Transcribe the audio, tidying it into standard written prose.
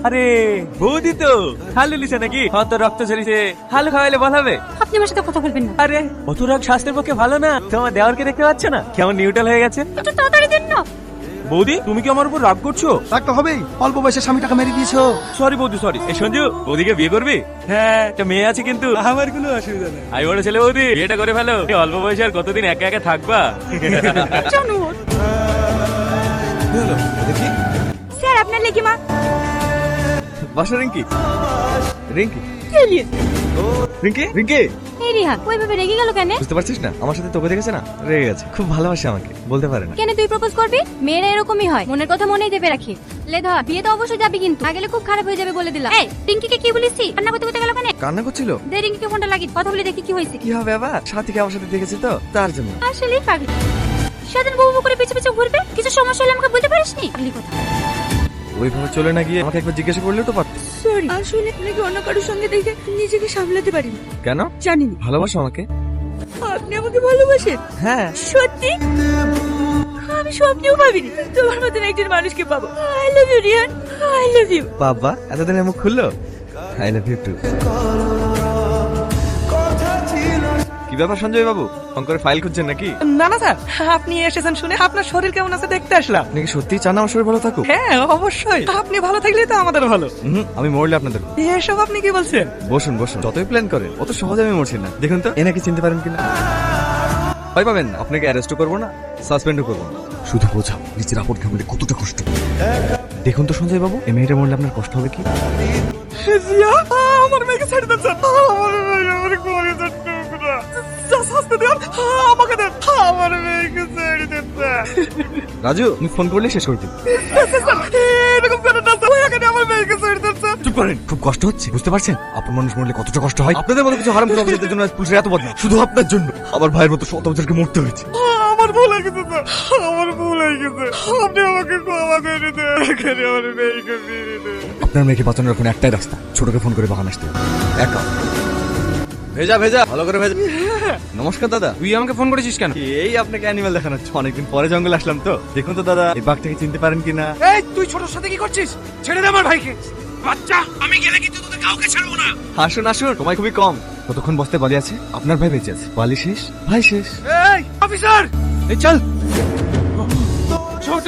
আরে বৌদি তো হালু লিছে নাকি? অত রক্ত ঝরিছে, হালু খাওয়াইলে বলাবে? আপনি আমার সাথে কথা বলবেন না। আরে অত রোগ স্বাস্থ্যের পক্ষে ভালো না। তোমার দেওয়ারকে দেখতে পাচ্ছ না কেমন নিউট্রাল হয়ে গেছে? একটু তাড়াতাড়ি দিন না। বৌদি তুমি কি আমার উপর রাগ করছো? রাগ তো হবেই, অল্প বয়সে স্বামীটাকে মেরে দিয়েছো। সরি বৌদি সরি। এই সঞ্জু, বৌদিকে বিয়ে করবি? হ্যাঁ, একটা মেয়ে আছে কিন্তু আমার কোনো অসুবিধা নেই। আমি বড় ছেলে, বৌদি বিয়েটা করে ফেলো। এই অল্প বয়সে আর কতদিন একা একা থাকবা? জানো দেখি স্যার আপনার লেগে মা বাসা রিঙ্কি। রিঙ্কি রিঙ্কি রিঙ্কি এই রিহা ওইভাবে রেগে গেল কেন? বুঝতে পারছিস না, আমার সাথে তোকে দেখেছে না, রেগে গেছে। খুব ভালোবাসে আমাকে, বলতে পারে না। কেন তুই প্রপোজ করবি? মেয়েরা এরকমই হয়, মনের কথা মনেই দেবে রাখি। লে ধর, বিয়ে তো অবশ্যই যাবি কিন্তু না গেলে খুব খারাপ হয়ে যাবে বলে দিলাম। এই রিঙ্কিকে কি বলিস? কান্না করতে করতে গেল কেন? কান্না করছিল। দে রিঙ্কিকে ফোনটা লাগি, কথা বলে দেখি কি হয়েছে। কি হবে আবার, সাথীকে আমার সাথে দেখেছি তো তার জন্য। আসলেই পাগল। সারাদিন বউ বউ করে পিছু পিছু ঘুরবে, কিছু সমস্যা হলে আমাকে বলতে পারিসনি? পাগলি কথা। ওইভাবে চলে না গিয়ে আমাকে একবার জিজ্ঞাসা করলেও তো পারতো। সরি, আসলে আপনাকে অন্য কারোর সঙ্গে দেখে নিজেকে সামলাতে পারিনি। কেন? জানি না ভালোবাসো আমাকে? আপনি আমাকে ভালোবাসেন। হ্যাঁ। সত্যি? আমি স্বপ্নেও ভাবিনি তোমার মতন একজন মানুষকে পাবো। I love you Riyan, I love you. বাবা এতদিন মুখ খুললো। I love you too. কি ব্যাপার সঞ্জয় বাবু, ফোন করে ফাইল খুঁজছেন নাকি? না না স্যার, আপনি এসেছেন শুনে আপনার শরীর কেমন আছে দেখতে আসলাম। আপনি কি সত্যিই চান আমার শরীর ভালো থাকুক? হ্যাঁ অবশ্যই, আপনি ভালো থাকলেই তো আমাদের ভালো। আমি মরলে আপনাদের ভালো। এসব আপনি কি বলছেন? বসুন বসুন, যতই প্ল্যান করেন অত সহজে আমি মরছি না। দেখুন তো এনাকে চিনতে পারেন কিনা। ভয় পাবেন না, আপনাকে অ্যারেস্টও করবো না, সাসপেন্ডও করবো না। শুধু বোঝাও নিজের আপদ ঘামলে কতটা কষ্ট। দেখুন তো সঞ্জয় বাবু, এই মেয়েটা মরলে আপনার কষ্ট হবে কি? জিয়া, আমার মেয়েকে ছেড়ে দেন স্যার। আমার মেয়ে আমার কোলে যাচ্ছে না। শাস্তি দেন, আমাকে দেন। আমার মেয়েকে ছেড়ে দেন স্যার। রাজু তুমি ফোন করলে শেষ করে দিন। এরকম করেন না স্যার, এখানে আমার মেয়েকে ছেড়ে দেন স্যার। চুপ করেন, খুব কষ্ট হচ্ছে, বুঝতে পারছেন? আপন মানুষ মরলে কতটা কষ্ট হয়। আপনাদের মতো কিছু হারাম অফিসারদের জন্য আজ পুলিশের এত বদনাম, শুধু আপনার জন্য। আমার ভাইয়ের মতো শত বছরকে মরতে হয়েছে। আমার ভুল হয়ে গেছে স্যার, আমার ভুল হয়ে গেছে। আপনি আমাকে ক্ষমা করে দেন, এখানে আমার মেয়েকে ফিরে দেন। আপনার মেয়েকে বাঁচানোর এখন একটাই রাস্তা, ছোটকে ফোন করে বাগান আসতে হবে। একা ভেজা ভেজা ভালো করে ভেজা। নমস্কার দাদা। তুই আমাকে ফোন করেছিস কেন? এই আপনাকে অ্যানিমাল দেখানো হচ্ছে, অনেকদিন পরে জঙ্গলে আসলাম তো। দেখুন তো দাদা, এই বাঘটাকে চিনতে পারেন কিনা? এই তুই ছোটর সাথে কি করছিস? ছেড়ে দে আমার ভাইকে। বাচ্চা, আমি গেলে কিন্তু তোদের কাউকে ছাড়বো না। আসুন আসুন, সময় খুবই কম। কতক্ষণ বসতে বালি আছে? আপনার ভাই বেঁচে আছে, বালি শেষ, ভাই শেষ। এই অফিসার, এই চল। ছোট